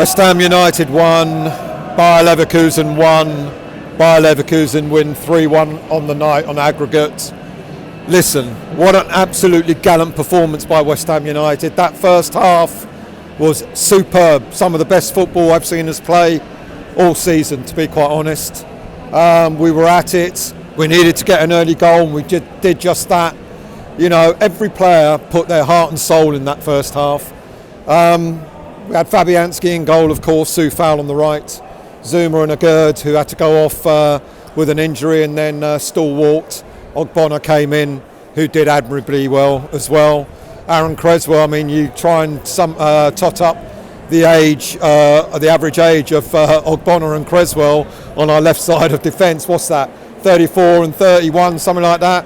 West Ham United won, Bayer Leverkusen won. Bayer Leverkusen win 3-1 on the night on aggregate. Listen, what an absolutely gallant performance by West Ham United. That first half was superb. Some of the best football I've seen us play all season, to be quite honest. We were at it. We needed to get an early goal, and we did just that. You know, every player put their heart and soul in that first half. We had Fabianski in goal, of course, Sue Fowl on the right, Zuma and Agurd, who had to go off with an injury, and then Stool walked. Ogbonna came in, who did admirably well as well. Aaron Creswell, I mean, you try and tot up the average age of Ogbonna and Creswell on our left side of defence. What's that? 34 and 31, something like that.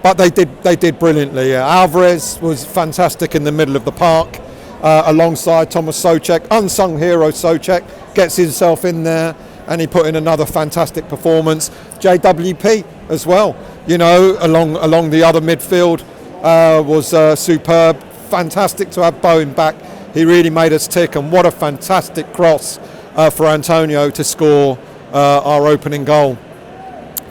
But they did brilliantly. Alvarez was fantastic in the middle of the park, alongside Thomas Souček. Unsung hero Souček gets himself in there, and he put in another fantastic performance. JWP as well, you know, along the other midfield was superb. Fantastic to have Bowen back. He really made us tick, and what a fantastic cross for Antonio to score our opening goal.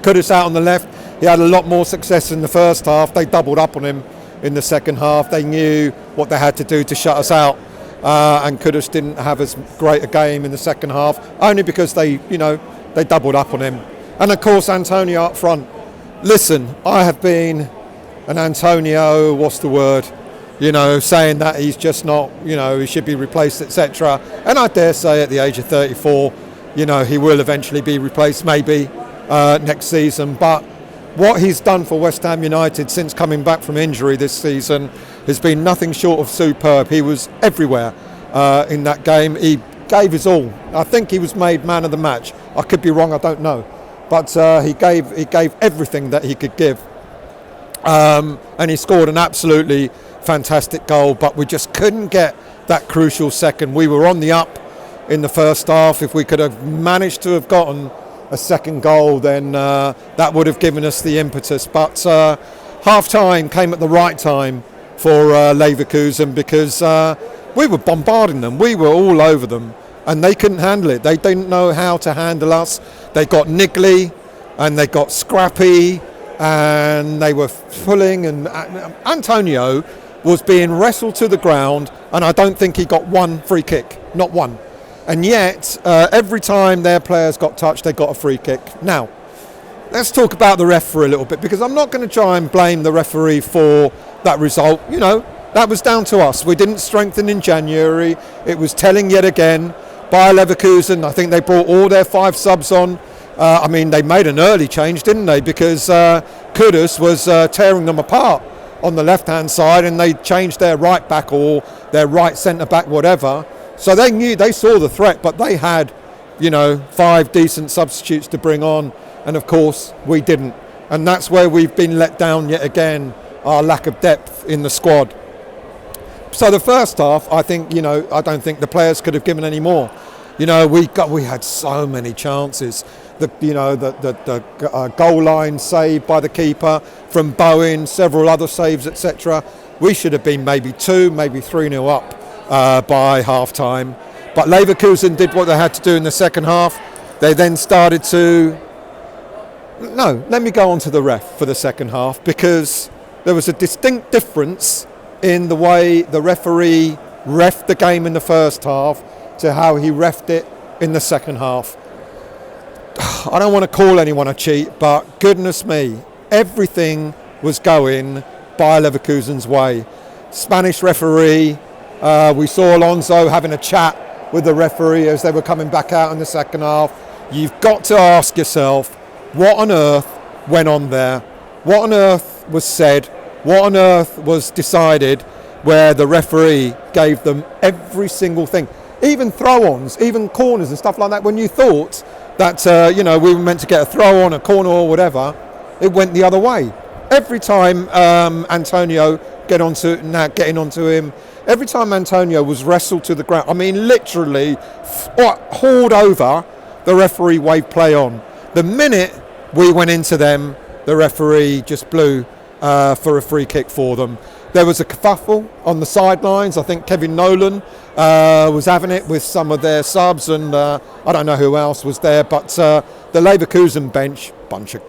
Kudus out on the left. He had a lot more success in the first half. They doubled up on him in the second half. They knew what they had to do to shut us out, and Kudus didn't have as great a game in the second half, only because they doubled up on him. And of course, Antonio up front. Listen, I have been an Antonio, what's the word? You know, saying that he's just not, you know, he should be replaced, etc. And I dare say at the age of 34, you know, he will eventually be replaced, maybe next season. But what he's done for West Ham United since coming back from injury this season has been nothing short of superb. He was everywhere in that game. He gave his all. I think he was made man of the match. I could be wrong, I don't know. But he gave everything that he could give. And he scored an absolutely fantastic goal, but we just couldn't get that crucial second. We were on the up in the first half. If we could have managed to have gotten a second goal, then that would have given us the impetus. But half-time came at the right time for Leverkusen, because we were bombarding them. We were all over them, and they couldn't handle it. They didn't know how to handle us. They got niggly, and they got scrappy, and they were pulling, and Antonio was being wrestled to the ground, and I don't think he got one free kick, not one. And yet, every time their players got touched, they got a free kick. Now, let's talk about the ref for a little bit, because I'm not going to try and blame the referee for that result. You know, that was down to us. We didn't strengthen in January. It was telling yet again. Bayer Leverkusen, I think they brought all their 5 subs on. I mean, they made an early change, didn't they? Because Kudus was tearing them apart on the left-hand side, and they changed their right back or their right centre-back, whatever. So they saw the threat, but they had, you know, 5 decent substitutes to bring on, and of course we didn't. And that's where we've been let down yet again, our lack of depth in the squad. So the first half, I think, you know, I don't think the players could have given any more. You know, we had so many chances. The goal line saved by the keeper from Bowen, several other saves, etc. We should have been maybe 2, maybe 3-0 up by half-time. But Leverkusen did what they had to do in the second half. They then started to... No, let me go on to the ref for the second half, because there was a distinct difference in the way the referee reffed the game in the first half to how he reffed it in the second half. I don't want to call anyone a cheat, but goodness me, everything was going Bayer Leverkusen's way. Spanish referee, we saw Alonso having a chat with the referee as they were coming back out in the second half. You've got to ask yourself, what on earth went on there? What on earth was said? What on earth was decided, where the referee gave them every single thing? Even throw-ons, even corners and stuff like that, when you thought that we were meant to get a throw-on, a corner or whatever, it went the other way. Every time Antonio getting onto him, every time Antonio was wrestled to the ground, I mean literally hauled over, the referee waved play on. The minute we went into them, the referee just blew for a free kick for them. There was a kerfuffle on the sidelines. I think Kevin Nolan was having it with some of their subs, and I don't know who else was there, but the Leverkusen bench, bunch of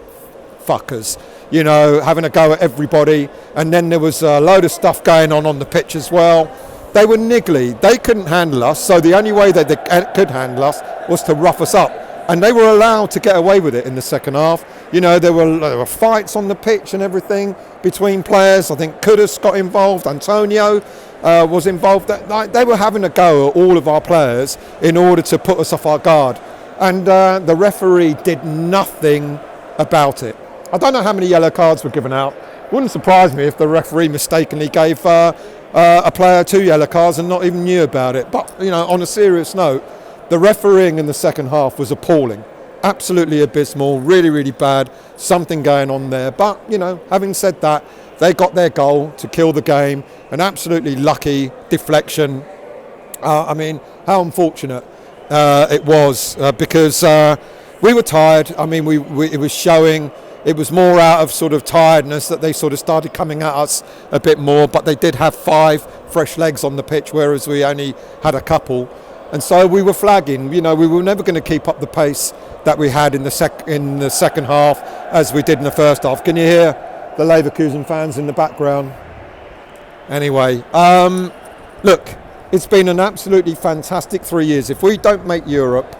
fuckers, having a go at everybody. And then there was a load of stuff going on the pitch as well. They were niggly. They couldn't handle us, so the only way that they could handle us was to rough us up. And they were allowed to get away with it in the second half. There were fights on the pitch and everything between players. I think Kudus got involved. Antonio was involved. They were having a go at all of our players in order to put us off our guard. And the referee did nothing about it. I don't know how many yellow cards were given out. Wouldn't surprise me if the referee mistakenly gave a player 2 yellow cards and not even knew about it. But, on a serious note, the refereeing in the second half was appalling. Absolutely abysmal, really, really bad. Something going on there. But, having said that, they got their goal to kill the game. An absolutely lucky deflection. How unfortunate it was because we were tired. It was showing. It was more out of sort of tiredness that they sort of started coming at us a bit more. But they did have 5 fresh legs on the pitch, whereas we only had a couple. And so we were flagging. We were never going to keep up the pace that we had in the second half as we did in the first half. Can you hear the Leverkusen fans in the background? Anyway, look, it's been an absolutely fantastic 3 years. If we don't make Europe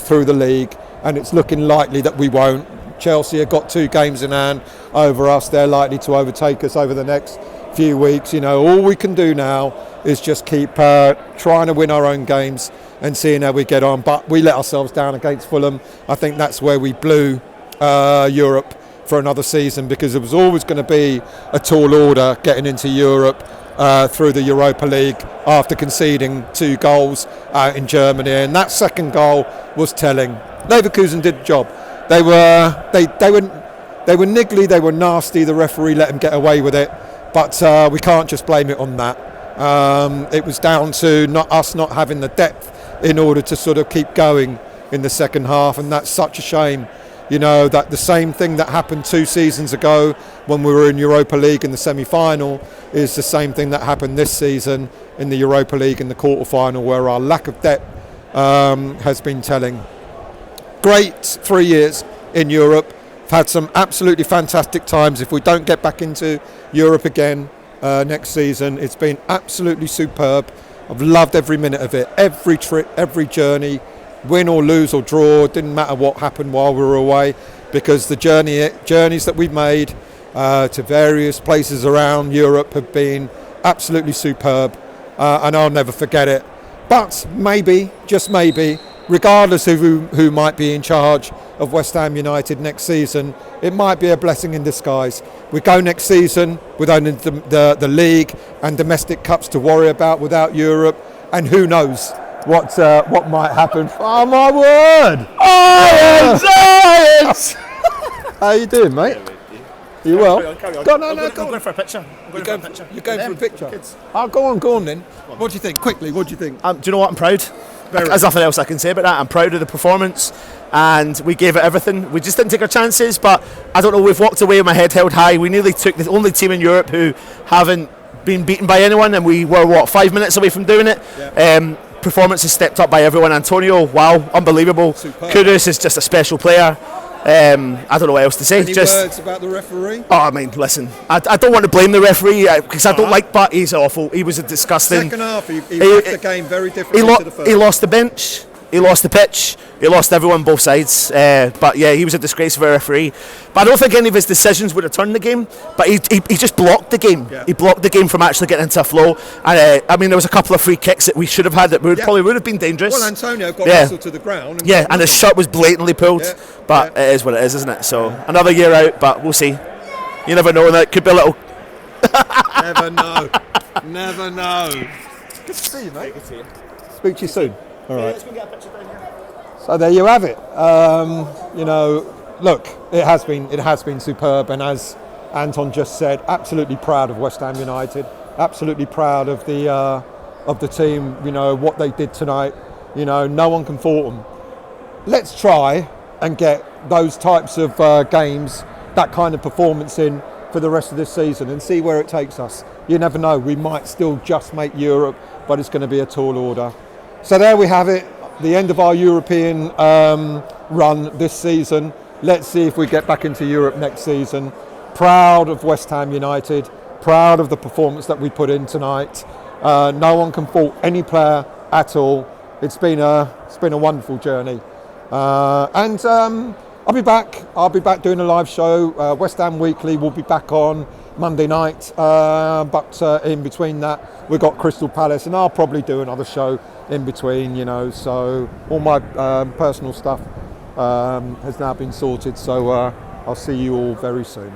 through the league, and it's looking likely that we won't, Chelsea have got 2 games in hand over us. They're likely to overtake us over the next few weeks. All we can do now is just keep trying to win our own games and seeing how we get on. But we let ourselves down against Fulham. I think that's where we blew Europe for another season, because it was always going to be a tall order getting into Europe through the Europa League after conceding 2 goals out in Germany. And that second goal was telling. Leverkusen did the job. They were niggly, they were nasty. The referee let them get away with it. But we can't just blame it on that. It was down to us not having the depth in order to sort of keep going in the second half, and that's such a shame. That the same thing that happened 2 seasons ago when we were in Europa League in the semi-final is the same thing that happened this season in the Europa League in the quarter-final, where our lack of depth has been telling. Great 3 years in Europe. Had some absolutely fantastic times. If we don't get back into Europe again next season, it's been absolutely superb. I've loved every minute of it, every trip, every journey, win or lose or draw. It didn't matter what happened while we were away, because the journeys that we've made to various places around Europe have been absolutely superb, and I'll never forget it. But maybe, just maybe, regardless of who might be in charge of West Ham United next season, it might be a blessing in disguise. We go next season with only the league and domestic cups to worry about, without Europe, and who knows what might happen. Oh my word! Science! How you doing, mate? You well? Carry on. Go on. I'm going for a picture. You're going for a picture? Kids. Oh, go on then. What do you think? Quickly, what do you think? Do you know what? I'm proud. There's nothing else I can say about that. I'm proud of the performance, and we gave it everything. We just didn't take our chances, but I don't know, we've walked away with my head held high. We nearly took the only team in Europe who haven't been beaten by anyone, and we were, 5 minutes away from doing it. Yeah. Performance has stepped up by everyone. Antonio, wow, unbelievable. Superb. Kudus is just a special player. I don't know what else to say. Any words about the referee? Oh, listen, I don't want to blame the referee because I don't like, but he's awful. He was a disgusting. Second half, he left the game very differently to the first. He lost the bench, he lost the pitch, he lost everyone both sides. But yeah, he was a disgrace of a referee. But I don't think any of his decisions would have turned the game. But he just blocked the game. Yeah. He blocked the game from actually getting into a flow. And there was a couple of free kicks that we should have had that probably would have been dangerous. Well, Antonio got wrestled to the ground. And his shirt was blatantly pulled. Yeah. But it is what it is, isn't it? So another year out, but we'll see. You never know. That could be a little. Never know. Never know. Good to see you, mate. Good to see you. Speak to you soon. All right. Let's go get a picture down here. So there you have it. Look, it has been superb, and as Anton just said, absolutely proud of West Ham United. Absolutely proud of the team. What they did tonight. No one can fault them. Let's try and get those types of games, that kind of performance in for the rest of this season and see where it takes us. You never know, we might still just make Europe, but it's going to be a tall order. So there we have it, the end of our European run this season. Let's see if we get back into Europe next season. Proud of West Ham United, proud of the performance that we put in tonight. No one can fault any player at all. It's been a wonderful journey. I'll be back doing a live show. West Ham Weekly will be back on Monday night, but in between that we've got Crystal Palace, and I'll probably do another show in between, you know. So all my personal stuff has now been sorted, so I'll see you all very soon.